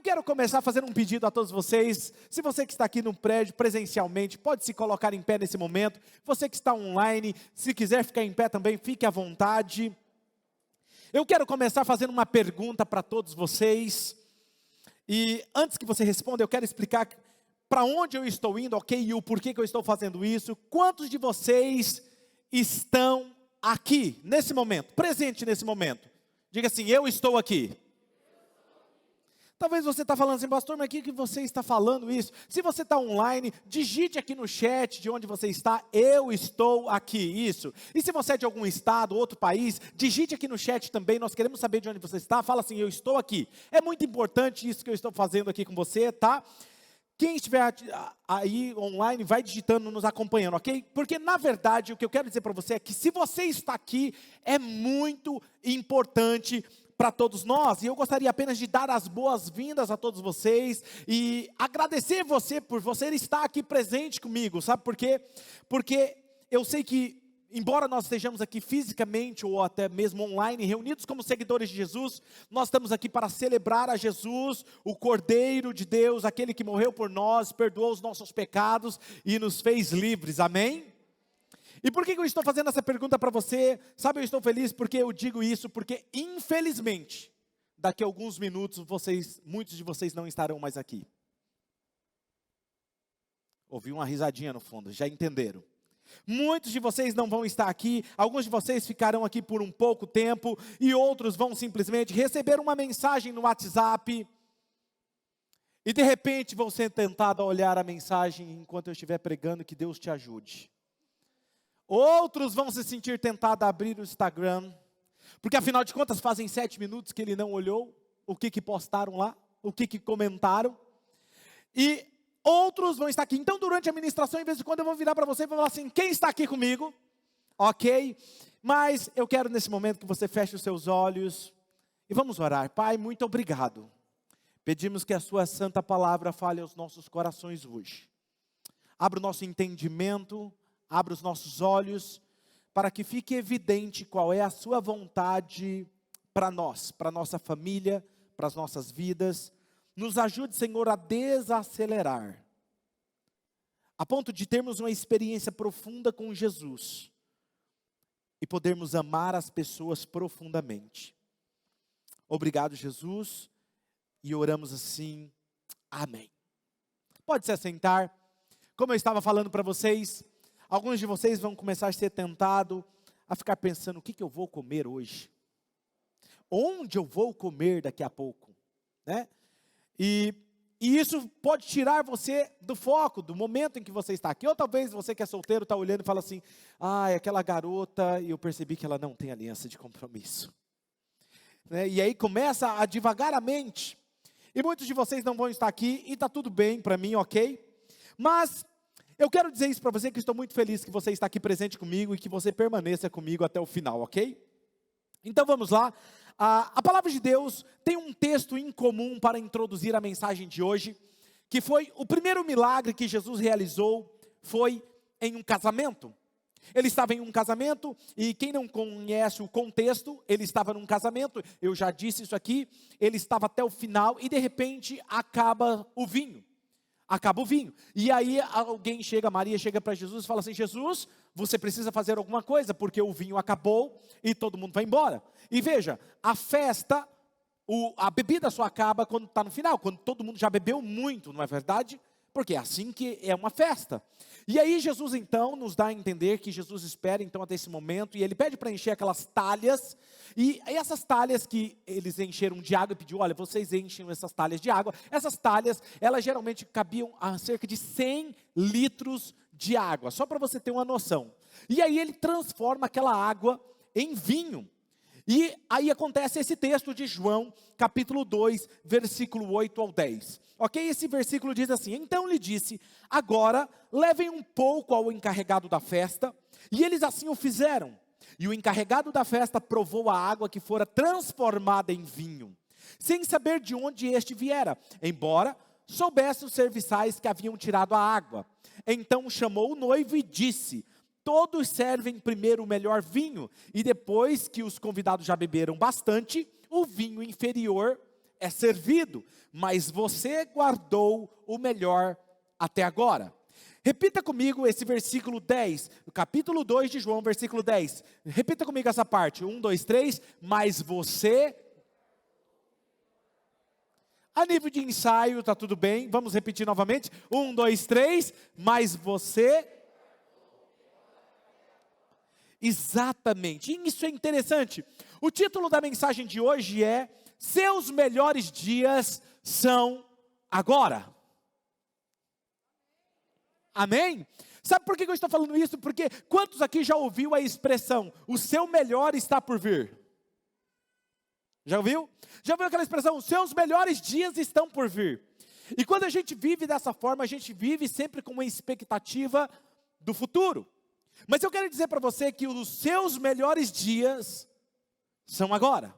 eu quero começar fazendo um pedido a todos vocês. Se você que está aqui no prédio presencialmente, pode se colocar em pé nesse momento. Você que está online, se quiser ficar em pé também, fique à vontade. Eu quero começar fazendo uma pergunta para todos vocês. E antes que você responda, eu quero explicar para onde eu estou indo, ok? E o porquê que eu estou fazendo isso. Quantos de vocês estão aqui, nesse momento, presente nesse momento? Diga assim, eu estou aqui. Talvez você está falando assim, pastor, mas aqui que você está falando isso? Se você está online, digite aqui no chat de onde você está, eu estou aqui, isso. E se você é de algum estado, outro país, digite aqui no chat também, nós queremos saber de onde você está, fala assim, eu estou aqui. É muito importante isso que eu estou fazendo aqui com você, tá? Quem estiver aí online, vai digitando, nos acompanhando, ok? Porque na verdade, o que eu quero dizer para você é que se você está aqui, é muito importante para todos nós, e eu gostaria apenas de dar as boas-vindas a todos vocês, e agradecer você por você estar aqui presente comigo, sabe por quê? Porque eu sei que, embora nós estejamos aqui fisicamente, ou até mesmo online, reunidos como seguidores de Jesus, nós estamos aqui para celebrar a Jesus, o Cordeiro de Deus, aquele que morreu por nós, perdoou os nossos pecados, e nos fez livres, amém? E por que eu estou fazendo essa pergunta para você? Sabe, eu estou feliz porque eu digo isso, porque infelizmente, daqui a alguns minutos, muitos de vocês não estarão mais aqui. Ouvi uma risadinha no fundo, já entenderam. Muitos de vocês não vão estar aqui, alguns de vocês ficarão aqui por um pouco tempo, e outros vão simplesmente receber uma mensagem no WhatsApp, e de repente vão ser tentados a olhar a mensagem enquanto eu estiver pregando, que Deus te ajude. Outros vão se sentir tentados a abrir o Instagram, porque afinal de contas fazem 7 minutos que ele não olhou, o que postaram lá, o que comentaram, e outros vão estar aqui. Então durante a ministração, em vez de quando eu vou virar para você e vou falar assim, quem está aqui comigo? Ok? Mas eu quero nesse momento que você feche os seus olhos, e vamos orar. Pai, muito obrigado. Pedimos que a sua santa palavra fale aos nossos corações hoje. Abra o nosso entendimento, abra os nossos olhos, para que fique evidente qual é a sua vontade para nós, para a nossa família, para as nossas vidas. Nos ajude, Senhor, a desacelerar, a ponto de termos uma experiência profunda com Jesus, e podermos amar as pessoas profundamente. Obrigado, Jesus, e oramos assim, amém. Pode se assentar. Como eu estava falando para vocês, alguns de vocês vão começar a ser tentados a ficar pensando, o que eu vou comer hoje? Onde eu vou comer daqui a pouco? Né? E isso pode tirar você do foco, do momento em que você está aqui. Ou talvez você que é solteiro está olhando e fala assim, aquela garota, e eu percebi que ela não tem aliança de compromisso. Né? E aí começa a divagar a mente. E muitos de vocês não vão estar aqui, e está tudo bem para mim, ok? Mas eu quero dizer isso para você, que estou muito feliz que você está aqui presente comigo, e que você permaneça comigo até o final, ok? Então vamos lá. A palavra de Deus tem um texto em comum para introduzir a mensagem de hoje, que foi o primeiro milagre que Jesus realizou, foi em um casamento. Ele estava em um casamento, e quem não conhece o contexto, ele estava num casamento, eu já disse isso aqui, ele estava até o final, e de repente acaba o vinho. E aí Maria chega para Jesus e fala assim, Jesus, você precisa fazer alguma coisa, porque o vinho acabou e todo mundo vai embora. E veja, a festa, a bebida só acaba quando está no final, quando todo mundo já bebeu muito, não é verdade? Porque é assim que é uma festa. E aí Jesus então nos dá a entender que Jesus espera então até esse momento, e ele pede para encher aquelas talhas, e essas talhas que eles encheram de água, e pediu, olha, vocês enchem essas talhas de água. Essas talhas, elas geralmente cabiam a cerca de 100 litros de água, só para você ter uma noção. E aí ele transforma aquela água em vinho. E aí acontece esse texto de João, capítulo 2, versículo 8 ao 10. Ok? Esse versículo diz assim, então lhe disse, agora levem um pouco ao encarregado da festa, e eles assim o fizeram. E o encarregado da festa provou a água que fora transformada em vinho, sem saber de onde este viera, embora soubesse os serviçais que haviam tirado a água. Então chamou o noivo e disse, todos servem primeiro o melhor vinho, e depois que os convidados já beberam bastante, o vinho inferior é servido, mas você guardou o melhor até agora. Repita comigo esse versículo 10, capítulo 2 de João, versículo 10. Repita comigo essa parte, 1, 2, 3, mas você... A nível de ensaio, está tudo bem, vamos repetir novamente, 1, 2, 3, mas você... Exatamente, e isso é interessante. O título da mensagem de hoje é: seus melhores dias são agora. Amém? Sabe por que eu estou falando isso? Porque quantos aqui já ouviu a expressão, o seu melhor está por vir? Já ouviu? Já ouviu aquela expressão, os seus melhores dias estão por vir? E quando a gente vive dessa forma, a gente vive sempre com uma expectativa do futuro. Mas eu quero dizer para você que os seus melhores dias são agora.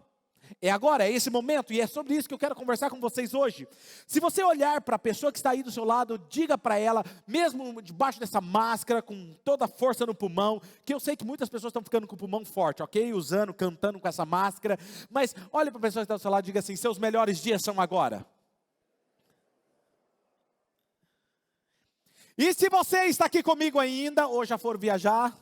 É agora, é esse momento, e é sobre isso que eu quero conversar com vocês hoje. Se você olhar para a pessoa que está aí do seu lado, diga para ela, mesmo debaixo dessa máscara, com toda a força no pulmão, que eu sei que muitas pessoas estão ficando com o pulmão forte, ok? Usando, cantando com essa máscara, mas olhe para a pessoa que está do seu lado e diga assim, seus melhores dias são agora. E se você está aqui comigo ainda, ou já for viajar,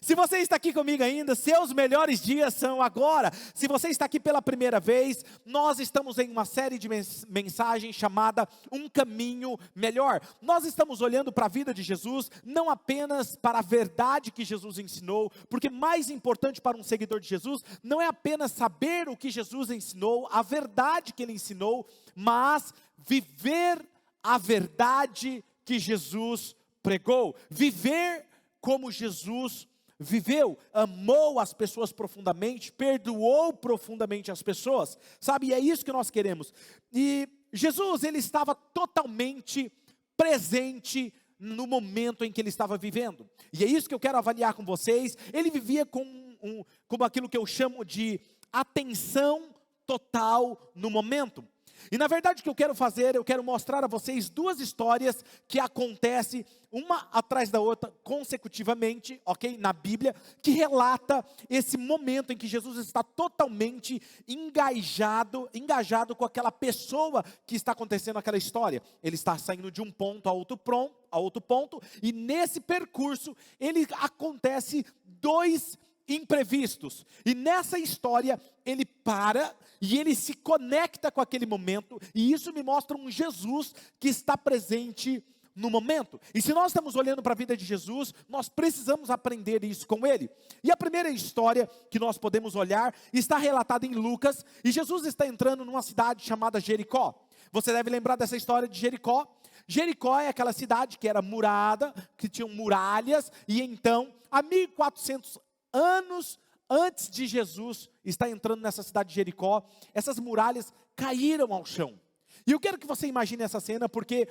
se você está aqui comigo ainda, seus melhores dias são agora. Se você está aqui pela primeira vez, nós estamos em uma série de mensagens chamada Um Caminho Melhor. Nós estamos olhando para a vida de Jesus, não apenas para a verdade que Jesus ensinou, porque mais importante para um seguidor de Jesus, não é apenas saber o que Jesus ensinou, a verdade que ele ensinou, mas viver a verdade que Jesus pregou, viver como Jesus viveu, amou as pessoas profundamente, perdoou profundamente as pessoas, sabe, e é isso que nós queremos. E Jesus, ele estava totalmente presente no momento em que ele estava vivendo, e é isso que eu quero avaliar com vocês. Ele vivia como aquilo que eu chamo de atenção total no momento. E na verdade o que eu quero fazer, eu quero mostrar a vocês duas histórias que acontecem uma atrás da outra consecutivamente, ok? Na Bíblia, que relata esse momento em que Jesus está totalmente engajado com aquela pessoa que está acontecendo aquela história. Ele está saindo de um ponto a outro ponto, e nesse percurso, ele acontece dois imprevistos, e nessa história ele para e ele se conecta com aquele momento, e isso me mostra um Jesus que está presente no momento. E se nós estamos olhando para a vida de Jesus, nós precisamos aprender isso com ele. E a primeira história que nós podemos olhar está relatada em Lucas, e Jesus está entrando numa cidade chamada Jericó. Você deve lembrar dessa história de Jericó. Jericó é aquela cidade que era murada, que tinha muralhas, e então, há 1400 anos antes de Jesus estar entrando nessa cidade de Jericó, essas muralhas caíram ao chão. E eu quero que você imagine essa cena, porque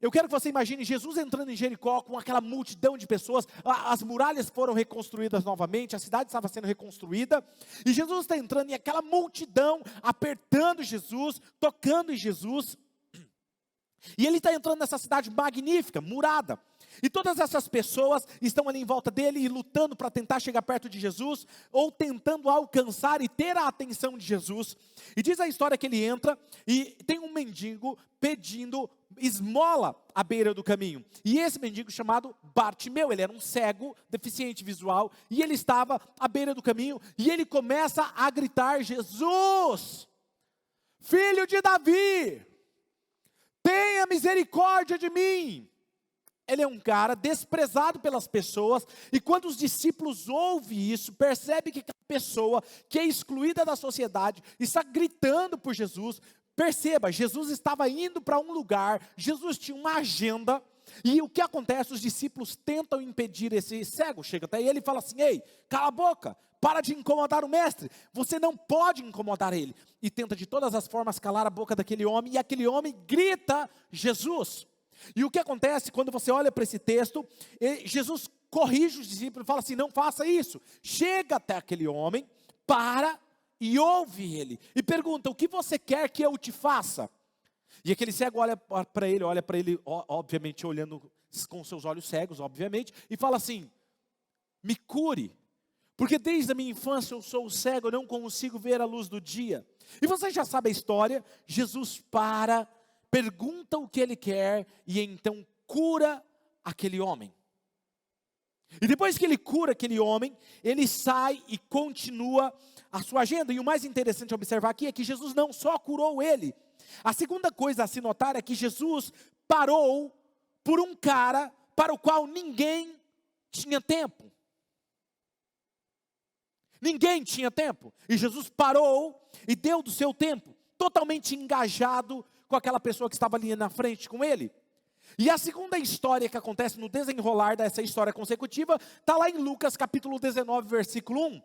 eu quero que você imagine Jesus entrando em Jericó com aquela multidão de pessoas, as muralhas foram reconstruídas novamente, a cidade estava sendo reconstruída, e Jesus está entrando e aquela multidão apertando Jesus, tocando em Jesus, e ele está entrando nessa cidade magnífica, murada, e todas essas pessoas estão ali em volta dele e lutando para tentar chegar perto de Jesus, ou tentando alcançar e ter a atenção de Jesus. E diz a história que ele entra e tem um mendigo pedindo esmola à beira do caminho. E esse mendigo chamado Bartimeu, ele era um cego, deficiente visual, e ele estava à beira do caminho, e ele começa a gritar: Jesus, filho de Davi, tenha misericórdia de mim. Ele é um cara desprezado pelas pessoas, e quando os discípulos ouvem isso, percebe que aquela pessoa que é excluída da sociedade, está gritando por Jesus. Perceba, Jesus estava indo para um lugar, Jesus tinha uma agenda, e o que acontece? Os discípulos tentam impedir esse cego, chega até ele e fala assim: ei, cala a boca, para de incomodar o mestre, você não pode incomodar ele, e tenta de todas as formas calar a boca daquele homem, e aquele homem grita Jesus. E o que acontece quando você olha para esse texto? Jesus corrige os discípulos e fala assim: não faça isso. Chega até aquele homem, para e ouve ele, e pergunta: o que você quer que eu te faça? E aquele cego olha para ele, obviamente olhando com seus olhos cegos, obviamente, e fala assim: me cure, porque desde a minha infância eu sou cego, eu não consigo ver a luz do dia. E você já sabe a história, Jesus pergunta o que ele quer e então cura aquele homem. E depois que ele cura aquele homem, ele sai e continua a sua agenda. E o mais interessante a observar aqui é que Jesus não só curou ele. A segunda coisa a se notar é que Jesus parou por um cara para o qual ninguém tinha tempo. Ninguém tinha tempo. E Jesus parou e deu do seu tempo, totalmente engajado com aquela pessoa que estava ali na frente com ele. E a segunda história que acontece no desenrolar dessa história consecutiva, está lá em Lucas capítulo 19, versículo 1.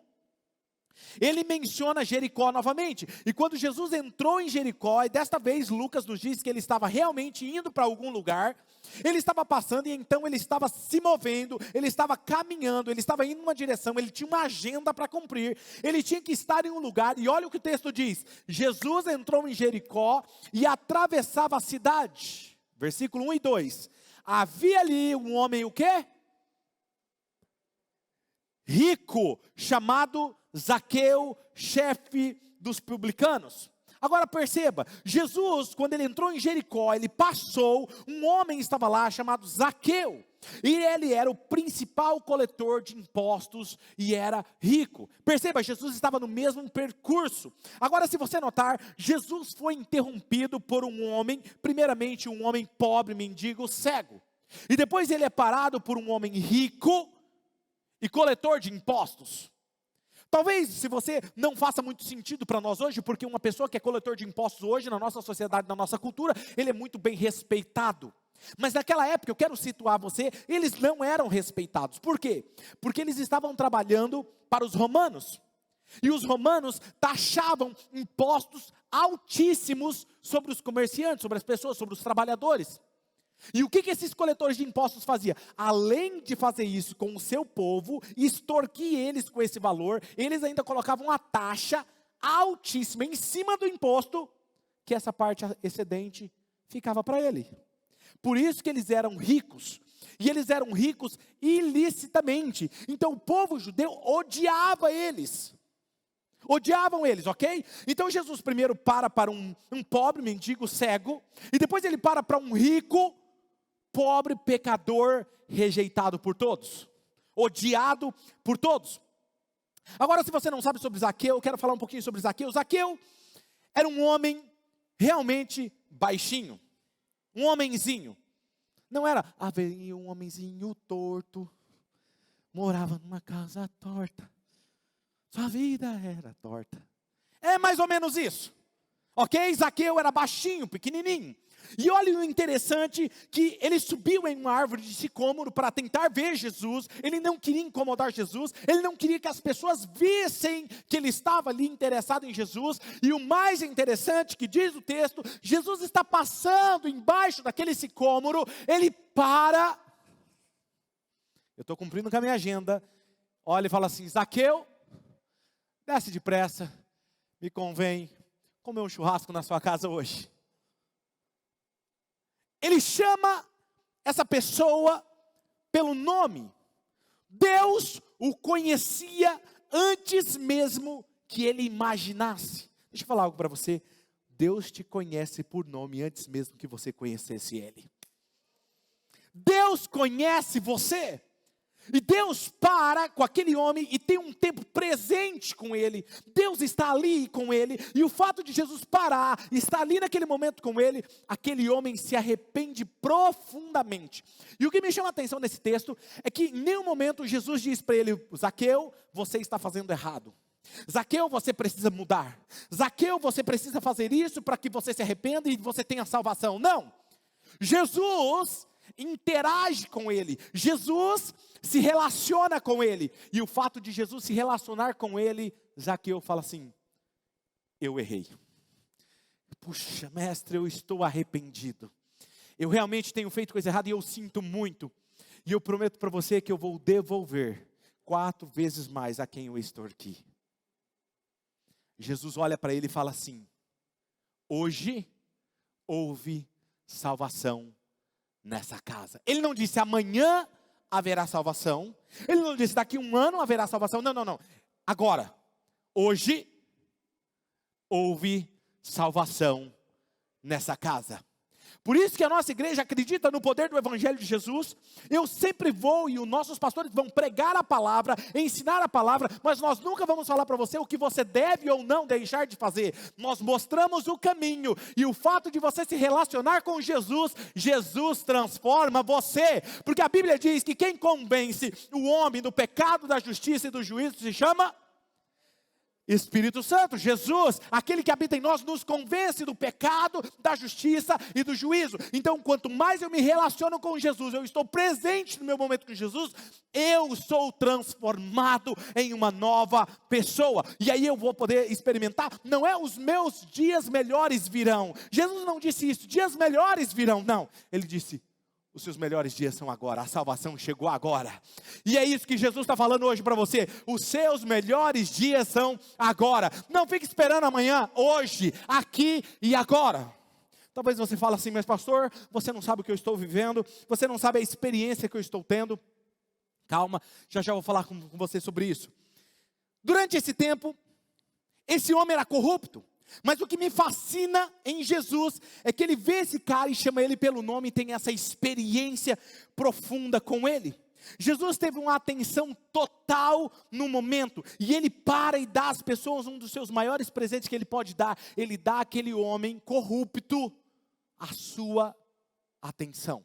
Ele menciona Jericó novamente, e quando Jesus entrou em Jericó, e desta vez Lucas nos diz que ele estava realmente indo para algum lugar, ele estava passando e então ele estava se movendo, ele estava caminhando, ele estava indo em uma direção, ele tinha uma agenda para cumprir, ele tinha que estar em um lugar, e olha o que o texto diz, Jesus entrou em Jericó e atravessava a cidade, versículo 1 e 2, havia ali um homem o quê? Rico, chamado Zaqueu, chefe dos publicanos. Agora perceba, Jesus, quando ele entrou em Jericó, ele passou, um homem estava lá chamado Zaqueu, e ele era o principal coletor de impostos, e era rico. Perceba, Jesus estava no mesmo percurso. Agora se você notar, Jesus foi interrompido por um homem, primeiramente um homem pobre, mendigo, cego, e depois ele é parado por um homem rico, e coletor de impostos. Talvez, se você não faça muito sentido para nós hoje, porque uma pessoa que é coletor de impostos hoje, na nossa sociedade, na nossa cultura, ele é muito bem respeitado. Mas naquela época, eu quero situar você, eles não eram respeitados. Por quê? Porque eles estavam trabalhando para os romanos. E os romanos taxavam impostos altíssimos sobre os comerciantes, sobre as pessoas, sobre os trabalhadores. E o que esses coletores de impostos faziam? Além de fazer isso com o seu povo, extorquir eles com esse valor, eles ainda colocavam uma taxa altíssima em cima do imposto, que essa parte excedente ficava para ele. Por isso que eles eram ricos, e eles eram ricos ilicitamente. Então o povo judeu odiava eles. Odiavam eles, ok? Então Jesus primeiro para um pobre, mendigo, cego, e depois ele para um rico, pobre, pecador, rejeitado por todos, odiado por todos. Agora, se você não sabe sobre Zaqueu, eu quero falar um pouquinho sobre Zaqueu. Zaqueu era um homem realmente baixinho, um homenzinho. Não era, veio um homenzinho torto, morava numa casa torta, sua vida era torta. É mais ou menos isso, ok? Zaqueu era baixinho, pequenininho. E olha o interessante, que ele subiu em uma árvore de sicômoro para tentar ver Jesus, ele não queria incomodar Jesus, ele não queria que as pessoas vissem que ele estava ali interessado em Jesus, e o mais interessante que diz o texto, Jesus está passando embaixo daquele sicômoro, ele para, eu estou cumprindo com a minha agenda, olha e fala assim, Zaqueu, desce depressa, me convém comer um churrasco na sua casa hoje. Ele chama essa pessoa pelo nome. Deus o conhecia antes mesmo que ele imaginasse. Deixa eu falar algo para você. Deus te conhece por nome antes mesmo que você conhecesse ele. Deus conhece você. E Deus para com aquele homem e tem um tempo presente com ele. Deus está ali com ele. E o fato de Jesus parar, estar ali naquele momento com ele, aquele homem se arrepende profundamente. E o que me chama a atenção nesse texto é que em nenhum momento Jesus diz para ele, Zaqueu, você está fazendo errado. Zaqueu, você precisa mudar. Zaqueu, você precisa fazer isso para que você se arrependa e você tenha salvação. Não. Jesus interage com ele. Jesus se relaciona com ele. E o fato de Jesus se relacionar com ele, Zaqueu fala assim, eu errei. Puxa, mestre, eu estou arrependido. Eu realmente tenho feito coisa errada e eu sinto muito. E eu prometo para você que eu vou devolver 4 vezes mais a quem eu extorqui. Jesus olha para ele e fala assim, hoje houve salvação nessa casa. Ele não disse amanhã haverá salvação. Ele não disse daqui 1 ano haverá salvação. Não. Agora, hoje houve salvação nessa casa. Por isso que a nossa igreja acredita no poder do Evangelho de Jesus. Eu sempre vou e os nossos pastores vão pregar a palavra, ensinar a palavra, mas nós nunca vamos falar para você o que você deve ou não deixar de fazer. Nós mostramos o caminho, e o fato de você se relacionar com Jesus, Jesus transforma você. Porque a Bíblia diz que quem convence o homem do pecado, da justiça e do juízo se chama Espírito Santo. Jesus, aquele que habita em nós, nos convence do pecado, da justiça e do juízo. Então, quanto mais eu me relaciono com Jesus, eu estou presente no meu momento com Jesus, eu sou transformado em uma nova pessoa. E aí eu vou poder experimentar, não é os meus dias melhores virão. Jesus não disse isso, dias melhores virão, não. Ele disse, os seus melhores dias são agora, a salvação chegou agora. E é isso que Jesus está falando hoje para você. Os seus melhores dias são agora. Não fique esperando amanhã, hoje, aqui e agora. Talvez você fale assim, mas pastor, você não sabe o que eu estou vivendo, você não sabe a experiência que eu estou tendo. Calma, já vou falar com você sobre isso. Durante esse tempo, esse homem era corrupto. Mas o que me fascina em Jesus é que ele vê esse cara e chama ele pelo nome e tem essa experiência profunda com ele. Jesus teve uma atenção total no momento, e ele para e dá às pessoas um dos seus maiores presentes que ele pode dar. Ele dá àquele homem corrupto a sua atenção.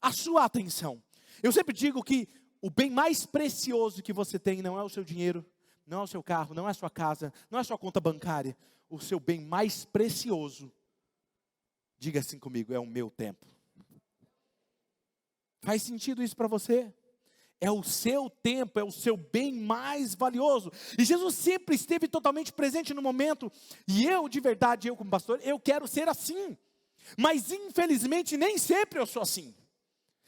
A sua atenção. Eu sempre digo que o bem mais precioso que você tem não é o seu dinheiro, não é o seu carro, não é a sua casa, não é a sua conta bancária. O seu bem mais precioso, diga assim comigo, é o meu tempo. Faz sentido isso para você? É o seu tempo, é o seu bem mais valioso. E Jesus sempre esteve totalmente presente no momento. E eu, de verdade, eu como pastor, eu quero ser assim. Mas infelizmente nem sempre eu sou assim.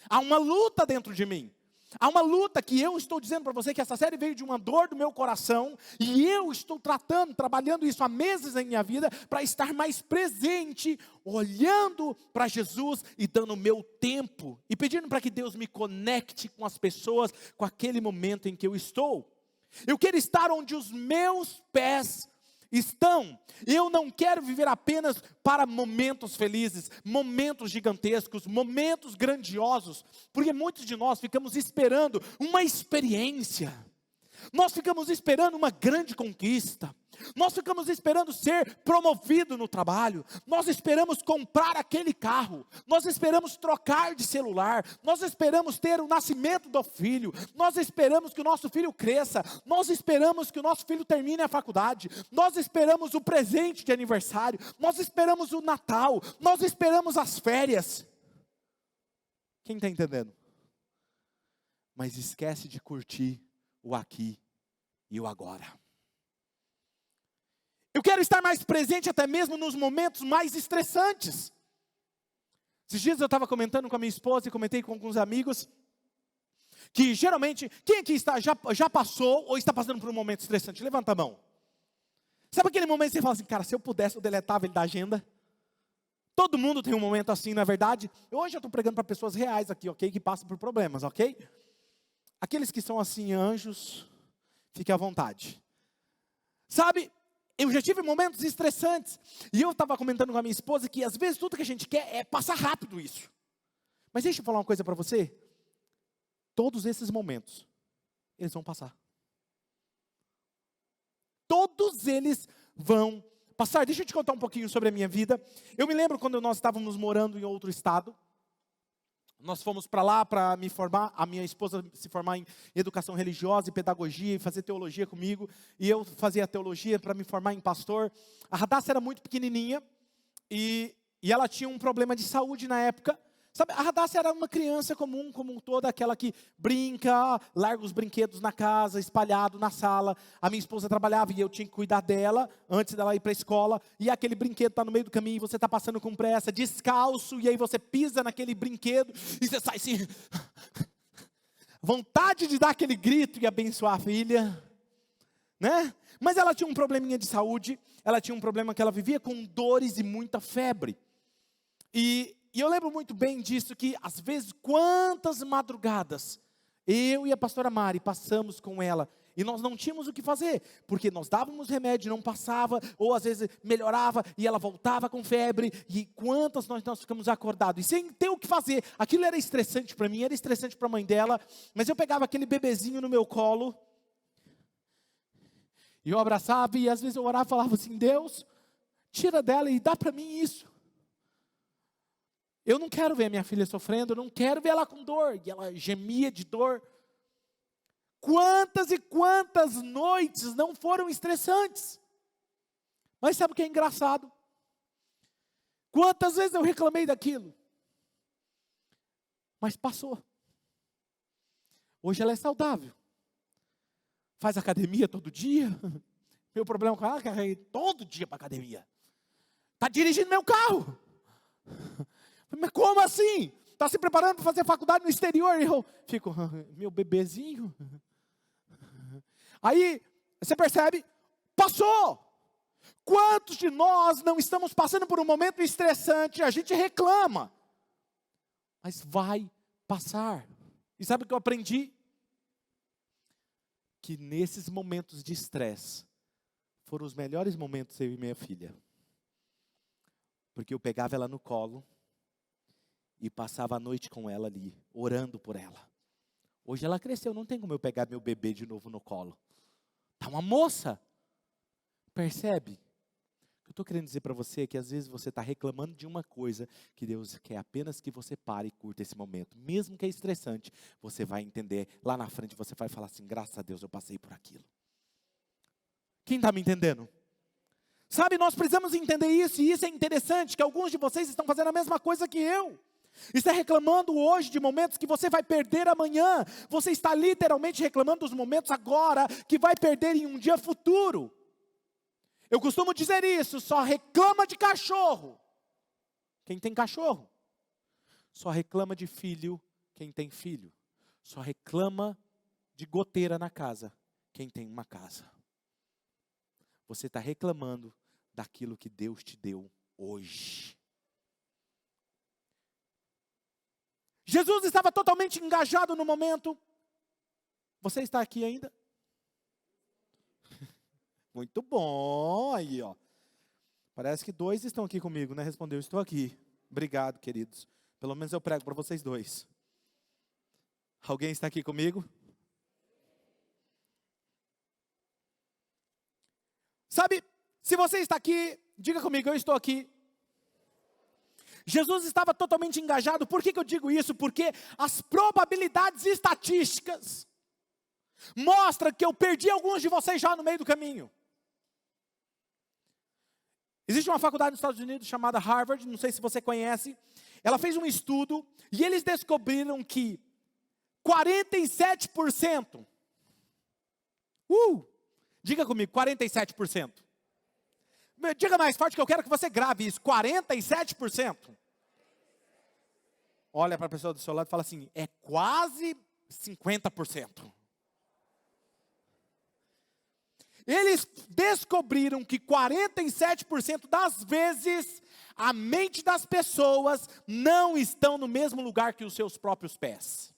Há uma luta dentro de mim. Há uma luta que eu estou dizendo para você que essa série veio de uma dor do meu coração, e eu estou trabalhando isso há meses na minha vida, para estar mais presente, olhando para Jesus e dando o meu tempo, e pedindo para que Deus me conecte com as pessoas, com aquele momento em que eu estou. Eu quero estar onde os meus pés estão. Eu não quero viver apenas para momentos felizes, momentos gigantescos, momentos grandiosos, porque muitos de nós ficamos esperando uma experiência, nós ficamos esperando uma grande conquista, nós ficamos esperando ser promovido no trabalho, nós esperamos comprar aquele carro, nós esperamos trocar de celular, nós esperamos ter o nascimento do filho, nós esperamos que o nosso filho cresça, nós esperamos que o nosso filho termine a faculdade, nós esperamos o presente de aniversário, nós esperamos o Natal, nós esperamos as férias. Quem está entendendo? Mas esquece de curtir o aqui e o agora. Eu quero estar mais presente até mesmo nos momentos mais estressantes. Esses dias eu estava comentando com a minha esposa e comentei com alguns amigos, que geralmente, quem aqui já passou ou está passando por um momento estressante? Levanta a mão. Sabe aquele momento que você fala assim, cara, se eu pudesse eu deletava ele da agenda? Todo mundo tem um momento assim, não é verdade? Hoje eu estou pregando para pessoas reais aqui, ok? Que passam por problemas, ok? Aqueles que são assim anjos, fique à vontade. Sabe, eu já tive momentos estressantes, e eu estava comentando com a minha esposa que às vezes tudo que a gente quer é passar rápido isso. Mas deixa eu falar uma coisa para você. Todos esses momentos, eles vão passar. Todos eles vão passar. Deixa eu te contar um pouquinho sobre a minha vida. Eu me lembro quando nós estávamos morando em outro estado. Nós fomos para lá para me formar, a minha esposa se formar em educação religiosa e pedagogia e fazer teologia comigo. E eu fazia teologia para me formar em pastor. A Radassa era muito pequenininha e ela tinha um problema de saúde na época. Sabe, a Radassa era uma criança comum, como toda aquela que brinca, larga os brinquedos na casa, espalhado na sala. A minha esposa trabalhava e eu tinha que cuidar dela antes dela ir para a escola. E aquele brinquedo está no meio do caminho, você está passando com pressa, descalço, e aí você pisa naquele brinquedo e você sai assim. Vontade de dar aquele grito e abençoar a filha, né? Mas ela tinha um probleminha de saúde, ela tinha um problema que ela vivia com dores e muita febre. E eu lembro muito bem disso, que às vezes, quantas madrugadas, eu e a pastora Mari passamos com ela E nós não tínhamos o que fazer, porque nós dávamos remédio, não passava, ou às vezes melhorava, e ela voltava com febre, e quantas nós ficamos acordados, e sem ter o que fazer. Aquilo era estressante para mim, era estressante para a mãe dela, mas eu pegava aquele bebezinho no meu colo, e eu abraçava, e às vezes eu orava e falava assim: Deus, tira dela e dá para mim isso. Eu não quero ver a minha filha sofrendo, eu não quero ver ela com dor, e ela gemia de dor. Quantas e quantas noites não foram estressantes? Mas sabe o que é engraçado? Quantas vezes eu reclamei daquilo? Mas passou. Hoje ela é saudável. Faz academia todo dia. Meu problema com ela é que ela vai todo dia para academia. Está dirigindo meu carro. Mas como assim? Está se preparando para fazer faculdade no exterior? E eu fico, meu bebezinho. Aí, você percebe, passou. Quantos de nós não estamos passando por um momento estressante, a gente reclama, mas vai passar. E sabe o que eu aprendi? Que nesses momentos de estresse, foram os melhores momentos eu e minha filha. Porque eu pegava ela no colo, e passava a noite com ela ali, orando por ela. Hoje ela cresceu, não tem como eu pegar meu bebê de novo no colo. Está uma moça. Percebe? O que eu estou querendo dizer para você é que às vezes você está reclamando de uma coisa que Deus quer apenas que você pare e curta esse momento. Mesmo que é estressante, você vai entender. Lá na frente você vai falar assim: graças a Deus eu passei por aquilo. Quem está me entendendo? Sabe, nós precisamos entender isso, e isso é interessante, que alguns de vocês estão fazendo a mesma coisa que eu. Está reclamando hoje de momentos que você vai perder amanhã. Você está literalmente reclamando dos momentos agora que vai perder em um dia futuro. Eu costumo dizer isso: só reclama de cachorro quem tem cachorro. Só reclama de filho quem tem filho. Só reclama de goteira na casa quem tem uma casa. Você está reclamando daquilo que Deus te deu hoje. Jesus estava totalmente engajado no momento. Você está aqui ainda? Muito bom. Aí, ó. Parece que 2 estão aqui comigo, né? Respondeu: estou aqui. Obrigado, queridos. Pelo menos eu prego para vocês 2. Alguém está aqui comigo? Sabe, se você está aqui, diga comigo: eu estou aqui. Jesus estava totalmente engajado. Por que eu digo isso? Porque as probabilidades estatísticas mostram que eu perdi alguns de vocês já no meio do caminho. Existe uma faculdade nos Estados Unidos chamada Harvard, não sei se você conhece. Ela fez um estudo e eles descobriram que 47%, diga comigo, 47%. Diga mais forte que eu quero que você grave isso, 47%. Olha para a pessoa do seu lado e fala assim: é quase 50%. Eles descobriram que 47% das vezes a mente das pessoas não estão no mesmo lugar que os seus próprios pés.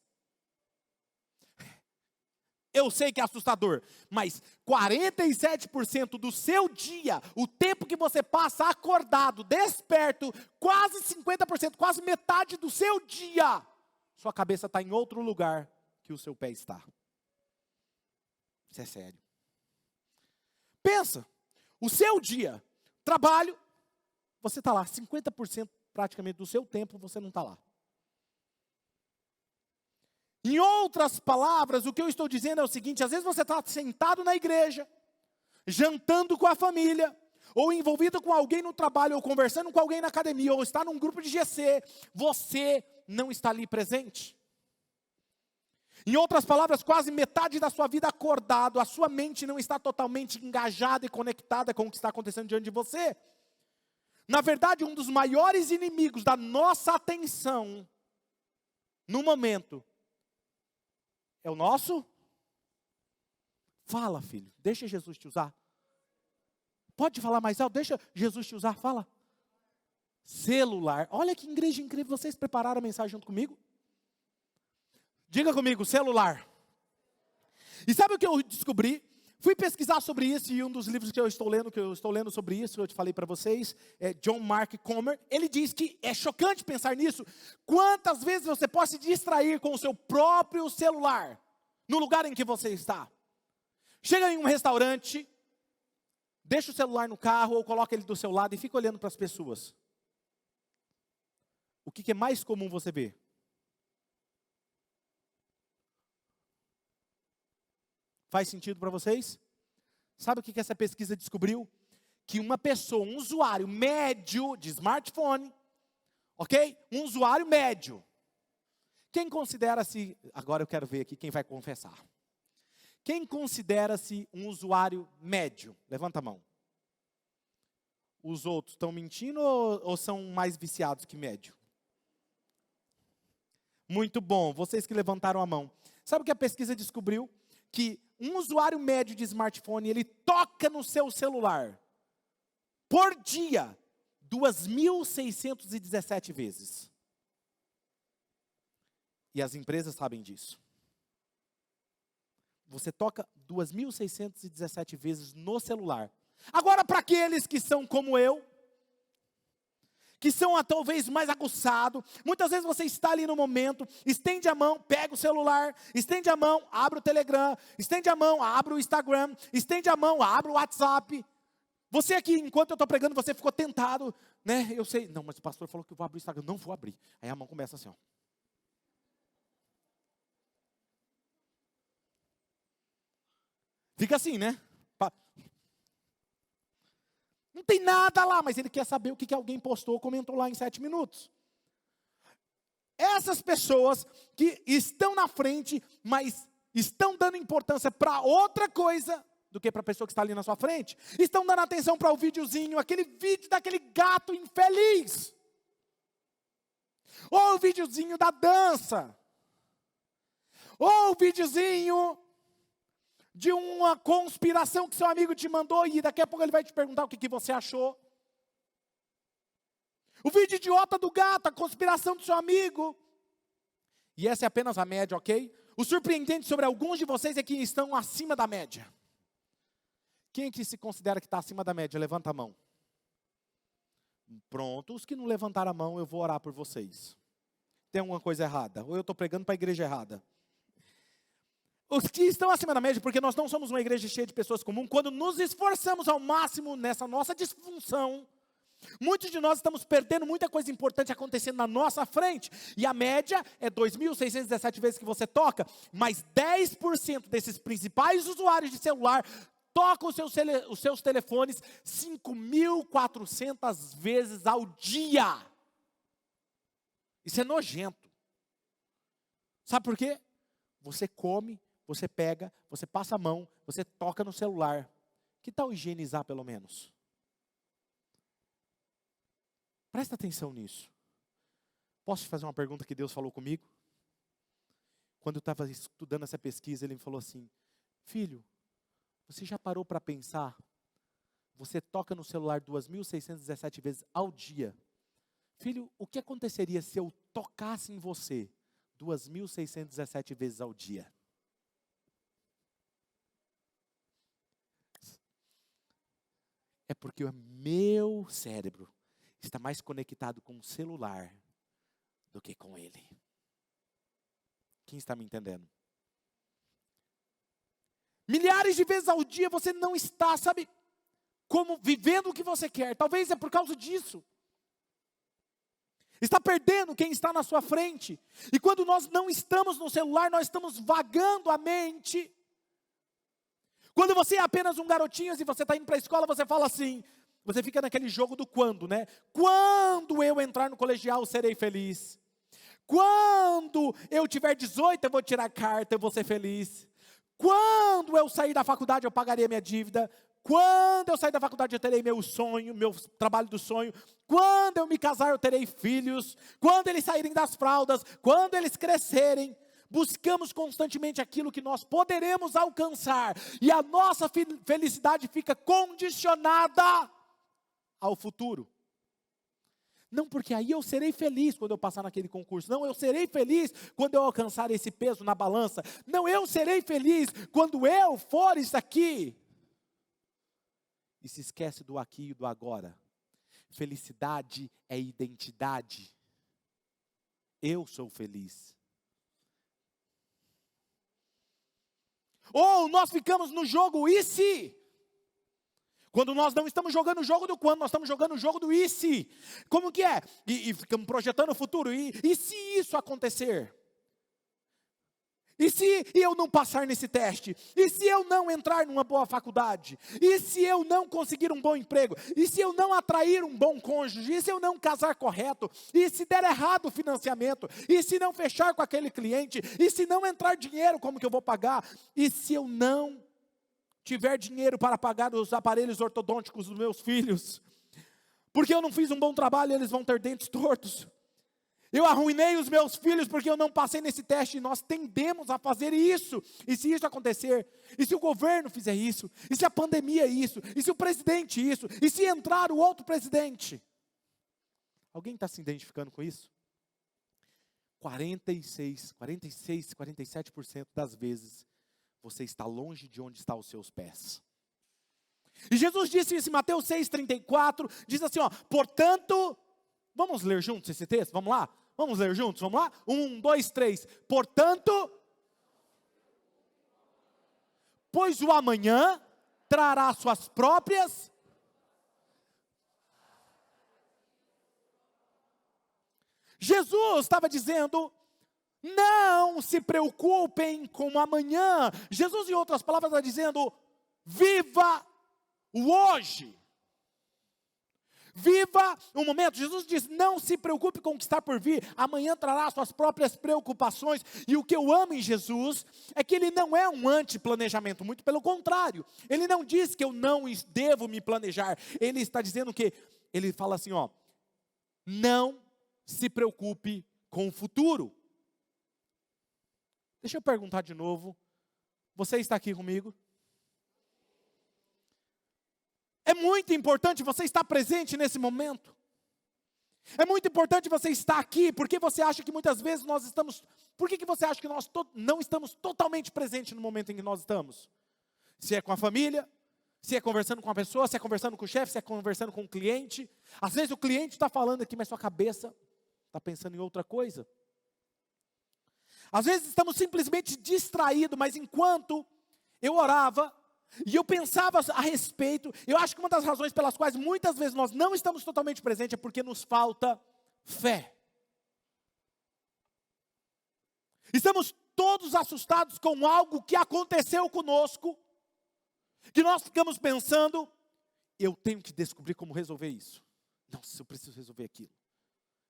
Eu sei que é assustador, mas 47% do seu dia, o tempo que você passa acordado, desperto, quase 50%, quase metade do seu dia, sua cabeça está em outro lugar que o seu pé está. Isso é sério. Pensa, o seu dia, trabalho, você está lá, 50% praticamente do seu tempo você não está lá. Em outras palavras, o que eu estou dizendo é o seguinte: às vezes você está sentado na igreja, jantando com a família, ou envolvido com alguém no trabalho, ou conversando com alguém na academia, ou está num grupo de GC, você não está ali presente. Em outras palavras, quase metade da sua vida acordado, a sua mente não está totalmente engajada e conectada com o que está acontecendo diante de você. Na verdade, um dos maiores inimigos da nossa atenção, no momento, é o nosso? Fala, filho, deixa Jesus te usar. Pode falar mais alto, deixa Jesus te usar, fala. Celular. Olha que igreja incrível, vocês prepararam a mensagem junto comigo? Diga comigo, celular. E sabe o que eu descobri? Fui pesquisar sobre isso, e um dos livros que eu estou lendo sobre isso, eu te falei para vocês, é John Mark Comer. Ele diz que é chocante pensar nisso. Quantas vezes você pode se distrair com o seu próprio celular, no lugar em que você está? Chega em um restaurante, deixa o celular no carro, ou coloca ele do seu lado e fica olhando para as pessoas. O que é mais comum você ver? Faz sentido para vocês? Sabe o que essa pesquisa descobriu? Que uma pessoa, um usuário médio de smartphone, ok? Um usuário médio. Quem considera-se, agora eu quero ver aqui quem vai confessar. Quem considera-se um usuário médio? Levanta a mão. Os outros estão mentindo ou são mais viciados que médio? Muito bom, vocês que levantaram a mão. Sabe o que a pesquisa descobriu? Que um usuário médio de smartphone, ele toca no seu celular, por dia, 2.617 vezes. E as empresas sabem disso. Você toca 2.617 vezes no celular. Agora, para aqueles que são como eu, que são talvez mais aguçados, muitas vezes você está ali no momento, estende a mão, pega o celular, estende a mão, abre o Telegram, estende a mão, abre o Instagram, estende a mão, abre o WhatsApp. Você aqui, enquanto eu estou pregando, você ficou tentado, né? Eu sei, não, mas o pastor falou que eu vou abrir o Instagram, não vou abrir. Aí a mão começa assim, ó. Fica assim, né? Não tem nada lá, mas ele quer saber o que alguém postou ou comentou lá em 7 minutos. Essas pessoas que estão na frente, mas estão dando importância para outra coisa do que para a pessoa que está ali na sua frente, estão dando atenção para o videozinho, aquele vídeo daquele gato infeliz, ou o videozinho da dança, ou o videozinho de uma conspiração que seu amigo te mandou e daqui a pouco ele vai te perguntar o que você achou. O vídeo idiota do gato, a conspiração do seu amigo. E essa é apenas a média, ok? O surpreendente sobre alguns de vocês é que estão acima da média. Quem é que se considera que está acima da média? Levanta a mão. Pronto, os que não levantaram a mão, eu vou orar por vocês. Tem alguma coisa errada? Ou eu estou pregando para a igreja errada? Os que estão acima da média, porque nós não somos uma igreja cheia de pessoas comuns, quando nos esforçamos ao máximo nessa nossa disfunção, muitos de nós estamos perdendo muita coisa importante acontecendo na nossa frente, e a média é 2.617 vezes que você toca, mas 10% desses principais usuários de celular tocam os seus telefones 5.400 vezes ao dia. Isso é nojento. Sabe por quê? Você come, você pega, você passa a mão, você toca no celular. Que tal higienizar pelo menos? Presta atenção nisso. Posso te fazer uma pergunta que Deus falou comigo? Quando eu estava estudando essa pesquisa, Ele me falou assim: filho, você já parou para pensar? Você toca no celular 2.617 vezes ao dia. Filho, o que aconteceria se eu tocasse em você 2.617 vezes ao dia? É porque o meu cérebro está mais conectado com o celular do que com ele. Quem está me entendendo? Milhares de vezes ao dia você não está, sabe, como vivendo o que você quer. Talvez é por causa disso. Está perdendo quem está na sua frente. E quando nós não estamos no celular, nós estamos vagando a mente. Quando você é apenas um garotinho e você está indo para a escola, você fala assim, você fica naquele jogo do quando, né? Quando eu entrar no colegial, serei feliz. Quando eu tiver 18, eu vou tirar carta, eu vou ser feliz. Quando eu sair da faculdade, eu pagarei a minha dívida. Quando eu sair da faculdade, eu terei meu sonho, meu trabalho do sonho. Quando eu me casar, eu terei filhos. Quando eles saírem das fraldas, quando eles crescerem. Buscamos constantemente aquilo que nós poderemos alcançar. E a nossa felicidade fica condicionada ao futuro. Não, porque aí eu serei feliz quando eu passar naquele concurso. Não, eu serei feliz quando eu alcançar esse peso na balança. Não, eu serei feliz quando eu for isso aqui. E se esquece do aqui e do agora. Felicidade é identidade. Eu sou feliz. Ou nós ficamos no jogo e se? Quando nós não estamos jogando o jogo do quando, nós estamos jogando o jogo do e se. Como que é? E ficamos projetando o futuro. E se isso acontecer? E se eu não passar nesse teste? E se eu não entrar numa boa faculdade? E se eu não conseguir um bom emprego? E se eu não atrair um bom cônjuge? E se eu não casar correto? E se der errado o financiamento? E se não fechar com aquele cliente? E se não entrar dinheiro, como que eu vou pagar? E se eu não tiver dinheiro para pagar os aparelhos ortodônticos dos meus filhos? Porque eu não fiz um bom trabalho, eles vão ter dentes tortos. Eu arruinei os meus filhos porque eu não passei nesse teste. E nós tendemos a fazer isso. E se isso acontecer? E se o governo fizer isso? E se a pandemia isso? E se o presidente isso? E se entrar o outro presidente? Alguém está se identificando com isso? 47% das vezes você está longe de onde estão os seus pés. E Jesus disse isso em Mateus 6,34, diz assim, portanto, vamos ler juntos esse texto? Vamos lá? Vamos ler juntos? Vamos lá? 1, 2, 3. Portanto, pois o amanhã trará suas próprias. Jesus estava dizendo, não se preocupem com o amanhã. Jesus, em outras palavras, está dizendo, viva o hoje. Viva o momento. Jesus diz, não se preocupe com o que está por vir, amanhã trará suas próprias preocupações. E o que eu amo em Jesus, é que Ele não é um anti-planejamento, muito pelo contrário. Ele não diz que eu não devo me planejar, Ele está dizendo que, Ele fala assim, não se preocupe com o futuro. Deixa eu perguntar de novo, você está aqui comigo? É muito importante você estar presente nesse momento. É muito importante você estar aqui, porque você acha que muitas vezes nós estamos... Por que você acha que nós não estamos totalmente presentes no momento em que nós estamos? Se é com a família, se é conversando com a pessoa, se é conversando com o chefe, se é conversando com o cliente. Às vezes o cliente está falando aqui, mas sua cabeça está pensando em outra coisa. Às vezes estamos simplesmente distraídos, mas enquanto eu orava... E eu pensava a respeito, eu acho que uma das razões pelas quais muitas vezes nós não estamos totalmente presentes é porque nos falta fé. Estamos todos assustados com algo que aconteceu conosco, que nós ficamos pensando, eu tenho que descobrir como resolver isso. Nossa, eu preciso resolver aquilo.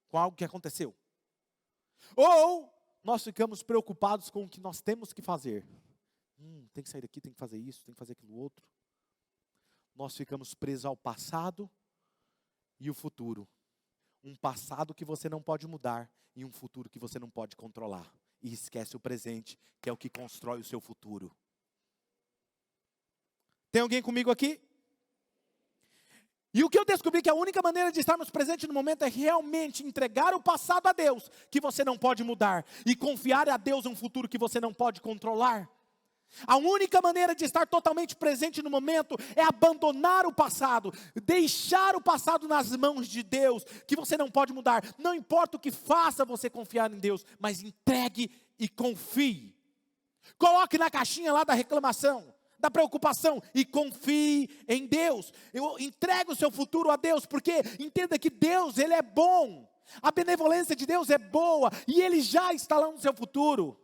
Com algo que aconteceu. Ou nós ficamos preocupados com o que nós temos que fazer. Tem que sair daqui, tem que fazer isso, tem que fazer aquilo outro. Nós ficamos presos ao passado e o futuro. Um passado que você não pode mudar e um futuro que você não pode controlar. E esquece o presente, que é o que constrói o seu futuro. Tem alguém comigo aqui? E o que eu descobri que a única maneira de estarmos presentes no momento é realmente entregar o passado a Deus, que você não pode mudar, e confiar a Deus um futuro que você não pode controlar. A única maneira de estar totalmente presente no momento é abandonar o passado, deixar o passado nas mãos de Deus, que você não pode mudar. Não importa o que faça você confiar em Deus, mas entregue e confie. Coloque na caixinha lá da reclamação, da preocupação e confie em Deus. Entregue o seu futuro a Deus, porque entenda que Deus, Ele é bom. A benevolência de Deus é boa e Ele já está lá no seu futuro.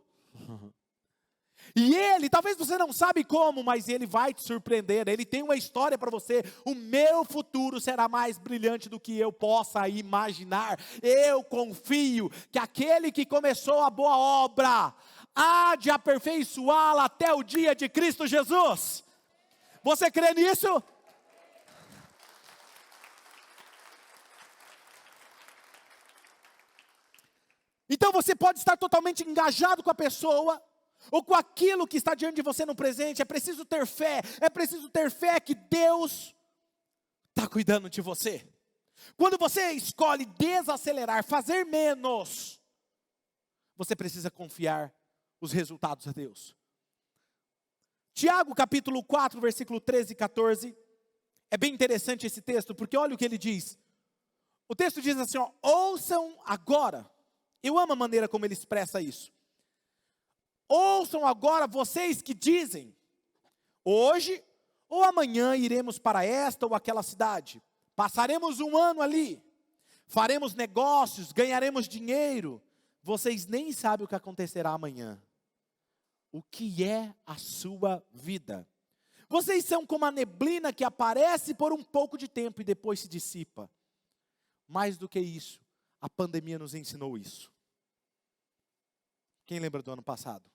E Ele, talvez você não sabe como, mas Ele vai te surpreender. Ele tem uma história para você. O meu futuro será mais brilhante do que eu possa imaginar. Eu confio que aquele que começou a boa obra há de aperfeiçoá-la até o dia de Cristo Jesus. Você crê nisso? Então você pode estar totalmente engajado com a pessoa, ou com aquilo que está diante de você no presente. É preciso ter fé que Deus está cuidando de você. Quando você escolhe desacelerar, fazer menos, você precisa confiar os resultados a Deus. Tiago capítulo 4, versículo 13 e 14, é bem interessante esse texto, porque olha o que ele diz. O texto diz assim, ó, ouçam agora. Eu amo a maneira como ele expressa isso. Ouçam agora vocês que dizem, hoje ou amanhã iremos para esta ou aquela cidade. Passaremos um ano ali, faremos negócios, ganharemos dinheiro. Vocês nem sabem o que acontecerá amanhã. O que é a sua vida? Vocês são como a neblina que aparece por um pouco de tempo e depois se dissipa. Mais do que isso, a pandemia nos ensinou isso. Quem lembra do ano passado?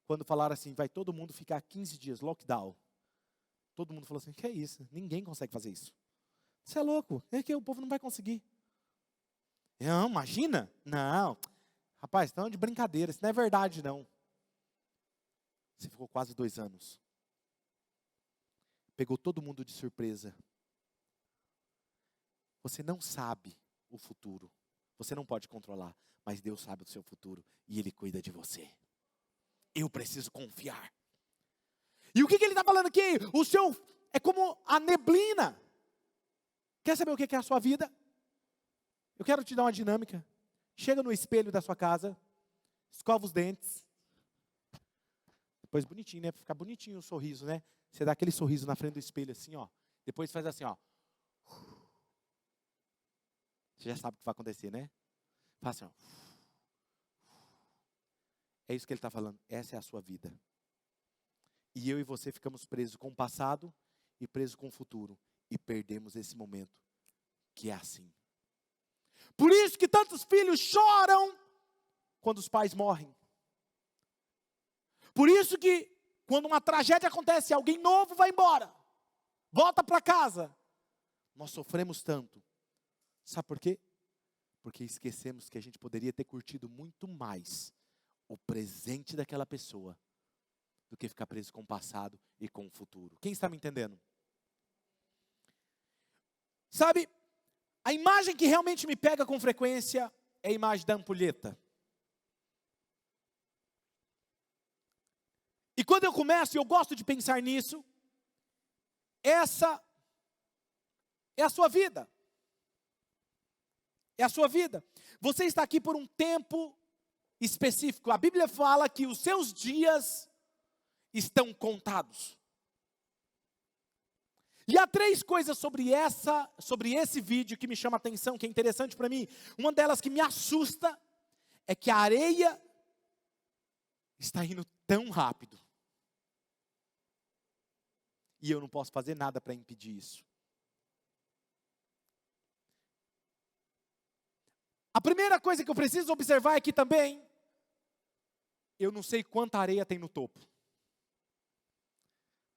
Quando falaram assim, vai todo mundo ficar 15 dias, lockdown. Todo mundo falou assim, que é isso? Ninguém consegue fazer isso. Você é louco, é que o povo não vai conseguir. Não, imagina? Não. Rapaz, estão de brincadeira, isso não é verdade não. Você ficou quase 2 anos. Pegou todo mundo de surpresa. Você não sabe o futuro. Você não pode controlar, mas Deus sabe do seu futuro e Ele cuida de você. Eu preciso confiar. E o que ele está falando aqui? O seu é como a neblina. Quer saber o que é a sua vida? Eu quero te dar uma dinâmica. Chega no espelho da sua casa, escova os dentes. Depois bonitinho, né? Para ficar bonitinho o sorriso, né? Você dá aquele sorriso na frente do espelho assim, ó. Depois faz assim, ó. Você já sabe o que vai acontecer, né? Faz assim, ó. É isso que ele está falando. Essa é a sua vida. E eu e você ficamos presos com o passado e presos com o futuro. E perdemos esse momento, que é assim. Por isso que tantos filhos choram quando os pais morrem. Por isso que quando uma tragédia acontece, alguém novo vai embora. Volta para casa. Nós sofremos tanto. Sabe por quê? Porque esquecemos que a gente poderia ter curtido muito mais o presente daquela pessoa do que ficar preso com o passado e com o futuro. Quem está me entendendo? Sabe, a imagem que realmente me pega com frequência é a imagem da ampulheta. E quando eu começo, e eu gosto de pensar nisso, essa é a sua vida. É a sua vida. Você está aqui por um tempo específico. A Bíblia fala que os seus dias estão contados. E há 3 coisas sobre esse vídeo que me chama a atenção, que é interessante para mim. Uma delas que me assusta é que a areia está indo tão rápido. E eu não posso fazer nada para impedir isso. A primeira coisa que eu preciso observar aqui também, eu não sei quanta areia tem no topo.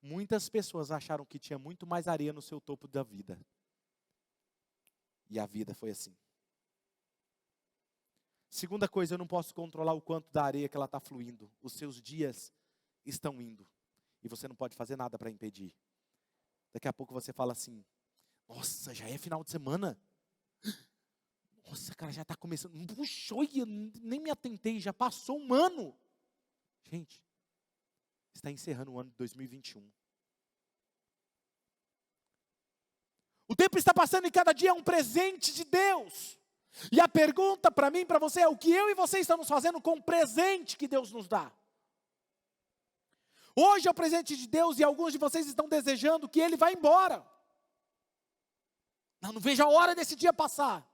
Muitas pessoas acharam que tinha muito mais areia no seu topo da vida. E a vida foi assim. Segunda coisa, eu não posso controlar o quanto da areia que ela está fluindo. Os seus dias estão indo. E você não pode fazer nada para impedir. Daqui a pouco você fala assim, nossa, já é final de semana? Nossa, cara, já está começando. Puxa, eu nem me atentei, já passou um ano. Gente, está encerrando o ano de 2021. O tempo está passando e cada dia é um presente de Deus. E a pergunta para mim e para você é o que eu e você estamos fazendo com o presente que Deus nos dá. Hoje é o presente de Deus e alguns de vocês estão desejando que Ele vá embora. Não vejo a hora desse dia passar.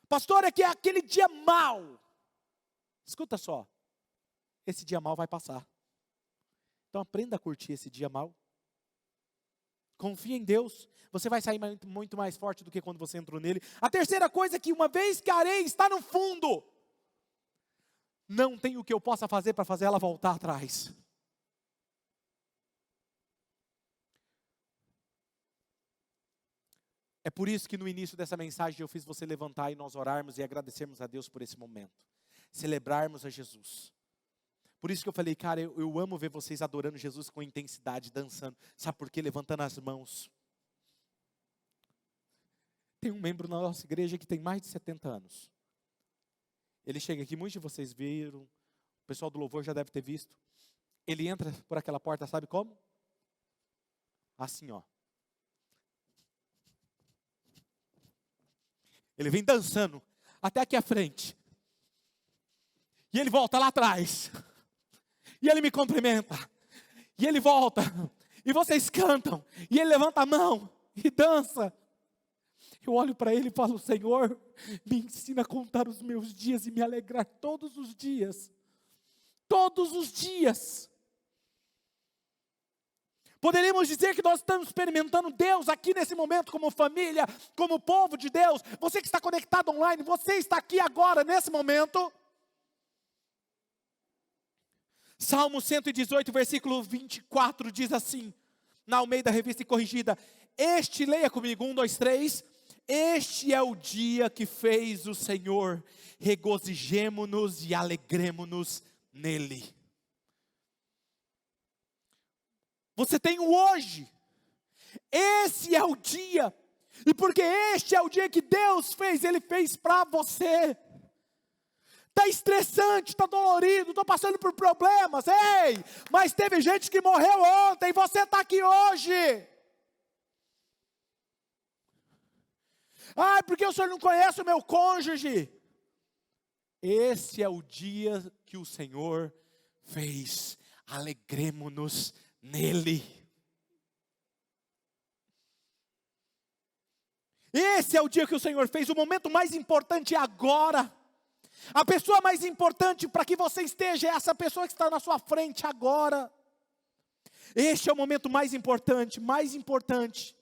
Pastor, é que é aquele dia mau. Escuta só, esse dia mau vai passar. Então aprenda a curtir esse dia mau. Confia em Deus, você vai sair muito mais forte do que quando você entrou nele. A terceira coisa é que uma vez que a areia está no fundo, não tem o que eu possa fazer para fazer ela voltar atrás. É por isso que no início dessa mensagem eu fiz você levantar e nós orarmos e agradecermos a Deus por esse momento. Celebrarmos a Jesus. Por isso que eu falei, cara, eu amo ver vocês adorando Jesus com intensidade, dançando. Sabe por quê? Levantando as mãos. Tem um membro na nossa igreja que tem mais de 70 anos. Ele chega aqui, muitos de vocês viram, o pessoal do louvor já deve ter visto. Ele entra por aquela porta, sabe como? Assim, ó. Ele vem dançando até aqui à frente. E ele volta lá atrás. E ele me cumprimenta. E ele volta. E vocês cantam. E ele levanta a mão e dança. Eu olho para ele e falo: Senhor, me ensina a contar os meus dias e me alegrar todos os dias. Todos os dias. Poderíamos dizer que nós estamos experimentando Deus aqui nesse momento, como família, como povo de Deus. Você que está conectado online, você está aqui agora, nesse momento. Salmo 118, versículo 24, diz assim, na Almeida Revista e Corrigida: leia comigo, 1, 2, 3. Este é o dia que fez o Senhor, regozijemo-nos e alegremo-nos nele. Você tem o hoje. Esse é o dia. E porque este é o dia que Deus fez, Ele fez para você. Está estressante, está dolorido, estou passando por problemas. Ei, mas teve gente que morreu ontem, você está aqui hoje. Porque o senhor não conhece o meu cônjuge. Esse é o dia que o Senhor fez. Alegremo-nos nele. Esse é o dia que o Senhor fez. O momento mais importante é agora. A pessoa mais importante para que você esteja é essa pessoa que está na sua frente agora. Este é o momento mais importante. Mais importante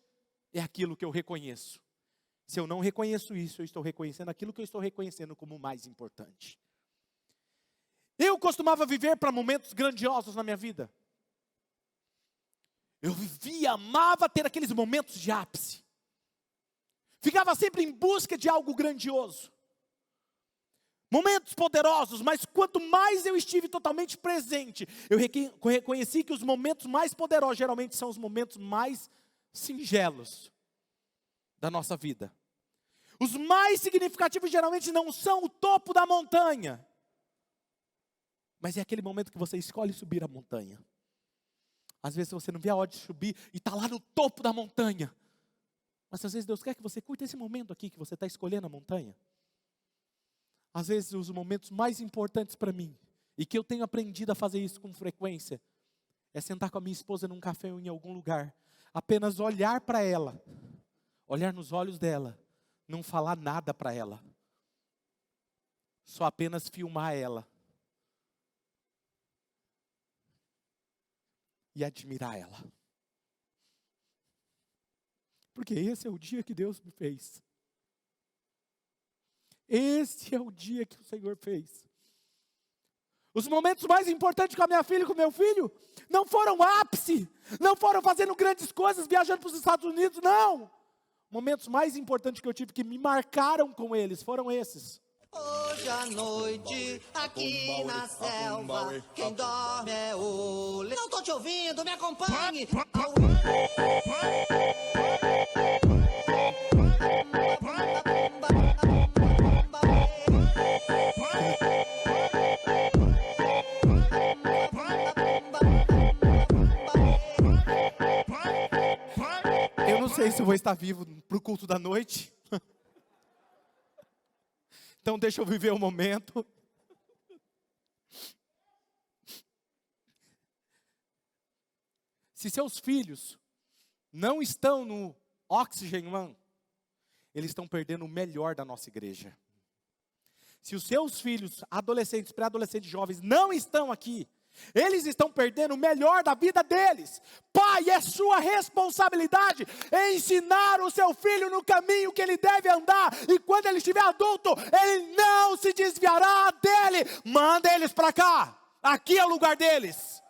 é aquilo que eu reconheço. Se eu não reconheço isso, eu estou reconhecendo aquilo que eu estou reconhecendo como mais importante. Eu costumava viver para momentos grandiosos na minha vida. Eu vivia, amava ter aqueles momentos de ápice. Ficava sempre em busca de algo grandioso. Momentos poderosos, mas quanto mais eu estive totalmente presente, eu reconheci que os momentos mais poderosos geralmente são os momentos mais singelos da nossa vida. Os mais significativos geralmente não são o topo da montanha, mas é aquele momento que você escolhe subir a montanha. Às vezes você não vê a hora de subir e está lá no topo da montanha, mas às vezes Deus quer que você curta esse momento aqui que você está escolhendo a montanha. Às vezes os momentos mais importantes para mim, e que eu tenho aprendido a fazer isso com frequência, é sentar com a minha esposa num café ou em algum lugar, apenas olhar para ela, olhar nos olhos dela, não falar nada para ela, só apenas filmar ela e admirar ela, porque esse é o dia que Deus me fez. Esse é o dia que o Senhor fez. Os momentos mais importantes com a minha filha e com o meu filho não foram ápice, não foram fazendo grandes coisas, viajando para os Estados Unidos, não. Momentos mais importantes que eu tive, que me marcaram com eles, foram esses. Hoje à noite, aqui na selva, quem dorme é o leão. Não estou te ouvindo, me acompanhe. Eu não sei se eu vou estar vivo para o culto da noite. Então deixa eu viver o momento. Se seus filhos não estão no Oxygen One, eles estão perdendo o melhor da nossa igreja. Se os seus filhos, adolescentes, pré-adolescentes, jovens, não estão aqui, eles estão perdendo o melhor da vida deles. Pai, é sua responsabilidade ensinar o seu filho no caminho que ele deve andar. E quando ele estiver adulto, ele não se desviará dele. Manda eles para cá. Aqui é o lugar deles.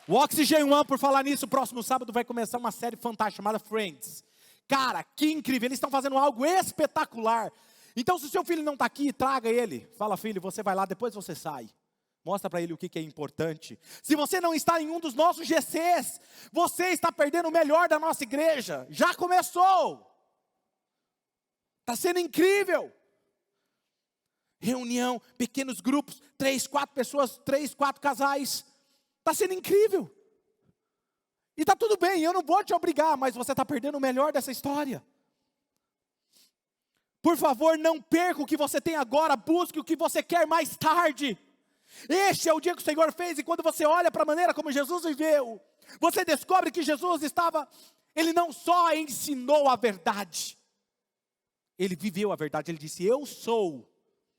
O Oxygen One, por falar nisso, próximo sábado vai começar uma série fantástica chamada Friends. Cara, que incrível. Eles estão fazendo algo espetacular. Então, se o seu filho não está aqui, traga ele. Fala, filho, você vai lá, depois você sai. Mostra para ele o que é importante. Se você não está em um dos nossos GCs, você está perdendo o melhor da nossa igreja. Já começou. Está sendo incrível. Reunião, pequenos grupos, 3, 4 pessoas, 3, 4 casais. Está sendo incrível. E está tudo bem, eu não vou te obrigar, mas você está perdendo o melhor dessa história. Por favor, não perca o que você tem agora, busque o que você quer mais tarde. Este é o dia que o Senhor fez, e quando você olha para a maneira como Jesus viveu, você descobre que Jesus ele não só ensinou a verdade, ele viveu a verdade. Ele disse: eu sou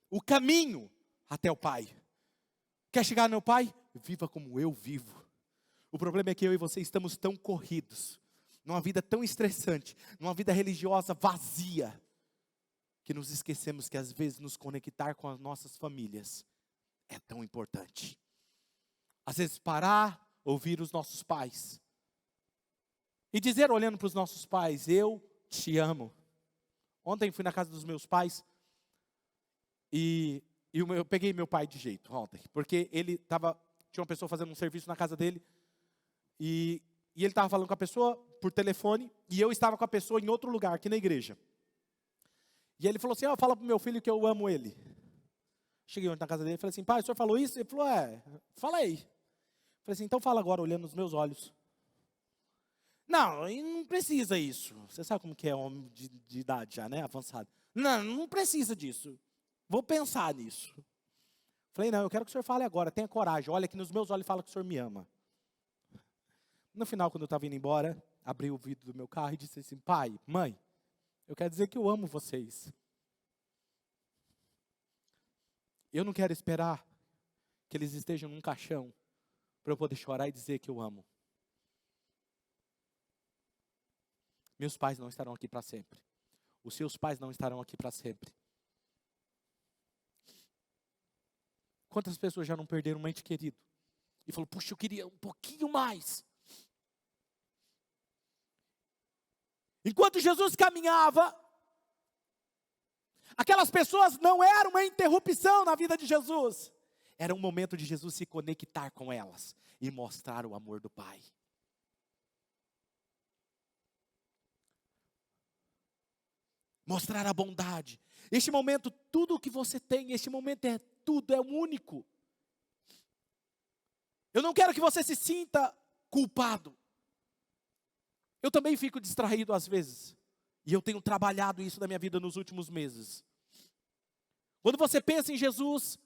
o caminho até o Pai. Quer chegar no meu Pai? Viva como eu vivo. O problema é que eu e você estamos tão corridos, numa vida tão estressante, numa vida religiosa vazia, que nos esquecemos que às vezes nos conectar com as nossas famílias é tão importante. Às vezes parar, ouvir os nossos pais e dizer, olhando para os nossos pais: eu te amo. Ontem fui na casa dos meus pais e eu peguei meu pai de jeito ontem, porque tinha uma pessoa fazendo um serviço na casa dele e ele estava falando com a pessoa por telefone e eu estava com a pessoa em outro lugar, aqui na igreja. E ele falou assim: fala para o meu filho que eu amo ele. Cheguei ontem na casa dele e falei assim: pai, o senhor falou isso? Ele falou: falei. Falei assim: então fala agora, olhando nos meus olhos. Não precisa isso. Você sabe como que é homem de idade já, né? Avançado. Não precisa disso. Vou pensar nisso. Falei: não, eu quero que o senhor fale agora, tenha coragem. Olha aqui nos meus olhos e fala que o senhor me ama. No final, quando eu estava indo embora, abri o vidro do meu carro e disse assim: pai, mãe, eu quero dizer que eu amo vocês. Eu não quero esperar que eles estejam num caixão para eu poder chorar e dizer que eu amo. Meus pais não estarão aqui para sempre. Os seus pais não estarão aqui para sempre. Quantas pessoas já não perderam um ente querido e falou: puxa, eu queria um pouquinho mais. Enquanto Jesus caminhava, aquelas pessoas não eram uma interrupção na vida de Jesus. Era um momento de Jesus se conectar com elas e mostrar o amor do Pai. Mostrar a bondade. Este momento, tudo o que você tem, este momento é tudo, é único. Eu não quero que você se sinta culpado. Eu também fico distraído às vezes. E eu tenho trabalhado isso na minha vida nos últimos meses. Quando você pensa em Jesus,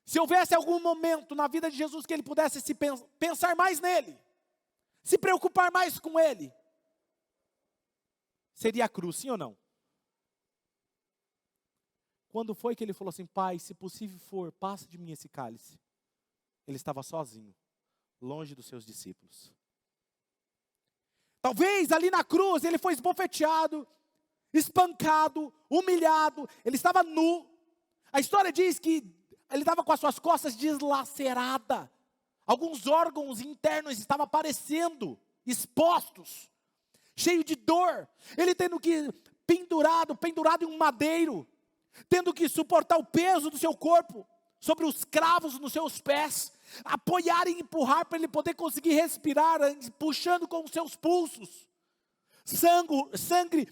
se houvesse algum momento na vida de Jesus que ele pudesse pensar mais nele, se preocupar mais com ele, seria a cruz, sim ou não? Quando foi que ele falou assim: pai, se possível for, passa de mim esse cálice? Ele estava sozinho, longe dos seus discípulos. Talvez ali na cruz ele foi esbofeteado, espancado, humilhado, ele estava nu. A história diz que ele estava com as suas costas deslaceradas. Alguns órgãos internos estavam aparecendo, expostos, cheio de dor. Ele tendo que pendurado em um madeiro, tendo que suportar o peso do seu corpo sobre os cravos nos seus pés, apoiar e empurrar para ele poder conseguir respirar, puxando com os seus pulsos, sangue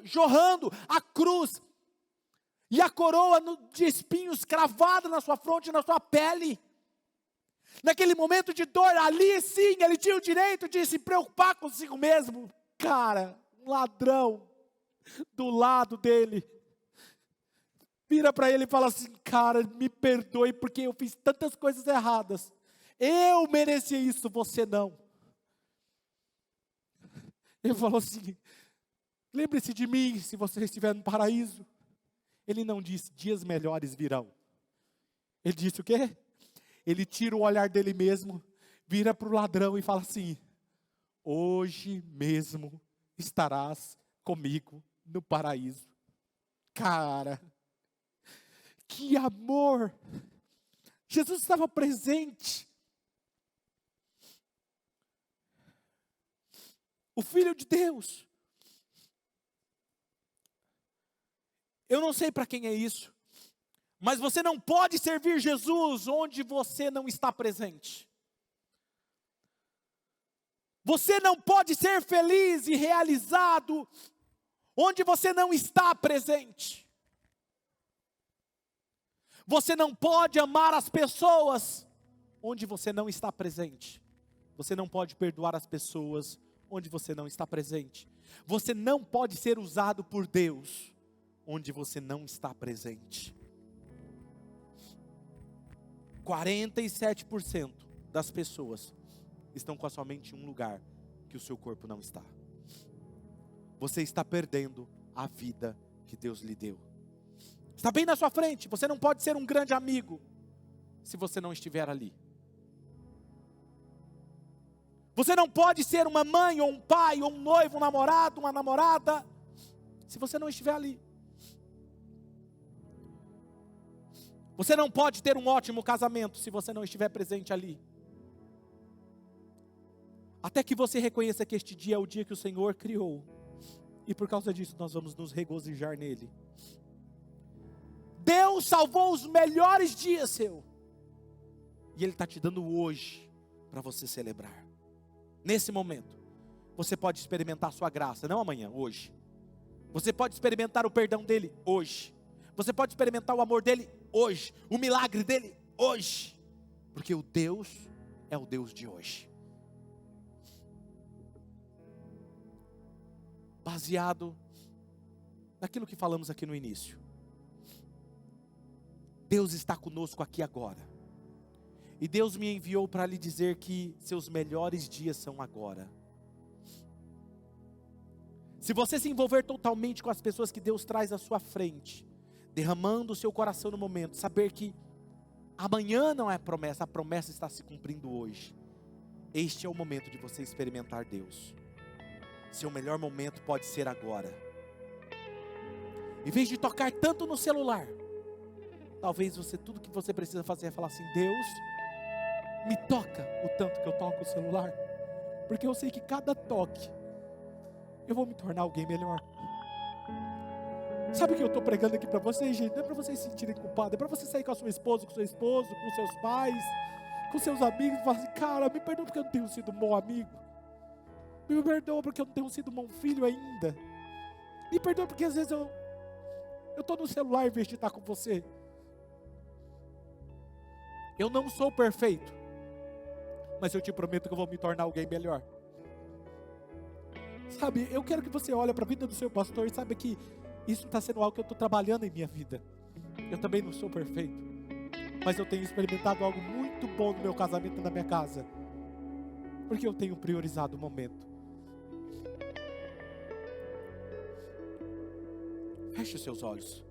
jorrando, a cruz e a coroa de espinhos cravada na sua fronte e na sua pele. Naquele momento de dor, ali sim, ele tinha o direito de se preocupar consigo mesmo. Cara, um ladrão do lado dele vira para ele e fala assim: cara, me perdoe porque eu fiz tantas coisas erradas. Eu merecia isso, você não. Ele falou assim: lembre-se de mim se você estiver no paraíso. Ele não disse: dias melhores virão. Ele disse o quê? Ele tira o olhar dele mesmo, vira para o ladrão e fala assim: hoje mesmo estarás comigo no paraíso. Cara, que amor! Jesus estava presente. O Filho de Deus. Eu não sei para quem é isso, Mas você não pode servir Jesus onde você não está presente. Você não pode ser feliz e realizado onde você não está presente. Você não pode amar as pessoas onde você não está presente. Você não pode perdoar as pessoas onde você não está presente. Você não pode ser usado por Deus onde você não está presente. 47% das pessoas estão com a sua mente em um lugar que o seu corpo não está. Você está perdendo a vida que Deus lhe deu. Está bem na sua frente. Você não pode ser um grande amigo se você não estiver ali. Você não pode ser uma mãe, ou um pai, ou um noivo, um namorado, uma namorada, se você não estiver ali. Você não pode ter um ótimo casamento se você não estiver presente ali. Até que você reconheça que este dia é o dia que o Senhor criou. E por causa disso nós vamos nos regozijar nele. Deus salvou os melhores dias seu. E Ele está te dando hoje para você celebrar. Nesse momento, você pode experimentar a sua graça, não amanhã, hoje. Você pode experimentar o perdão dEle hoje. Você pode experimentar o amor dEle hoje. O milagre dEle hoje. Porque o Deus é o Deus de hoje. Baseado naquilo que falamos aqui no início. Deus está conosco aqui agora. E Deus me enviou para lhe dizer que seus melhores dias são agora. Se você se envolver totalmente com as pessoas que Deus traz à sua frente, derramando o seu coração no momento, saber que amanhã não é promessa, a promessa está se cumprindo hoje. Este é o momento de você experimentar Deus. Seu melhor momento pode ser agora. Em vez de tocar tanto no celular, talvez tudo que você precisa fazer é falar assim: Deus, me toca o tanto que eu toco o celular, porque eu sei que cada toque eu vou me tornar alguém melhor. Sabe o que eu estou pregando aqui para vocês, gente? Não é para vocês se sentirem culpados, é para você sair com a sua esposa, com o seu esposo, com seus pais, com seus amigos, e falar assim: cara, me perdoa porque eu não tenho sido um bom amigo, me perdoa porque eu não tenho sido um bom filho ainda, me perdoa porque às vezes eu estou no celular em vez de estar com você. Eu não sou perfeito, mas eu te prometo que eu vou me tornar alguém melhor. Sabe, eu quero que você olhe para a vida do seu pastor e saiba que isso está sendo algo que eu estou trabalhando em minha vida. Eu também não sou perfeito, mas eu tenho experimentado algo muito bom no meu casamento e na minha casa, porque eu tenho priorizado o momento. Feche os seus olhos.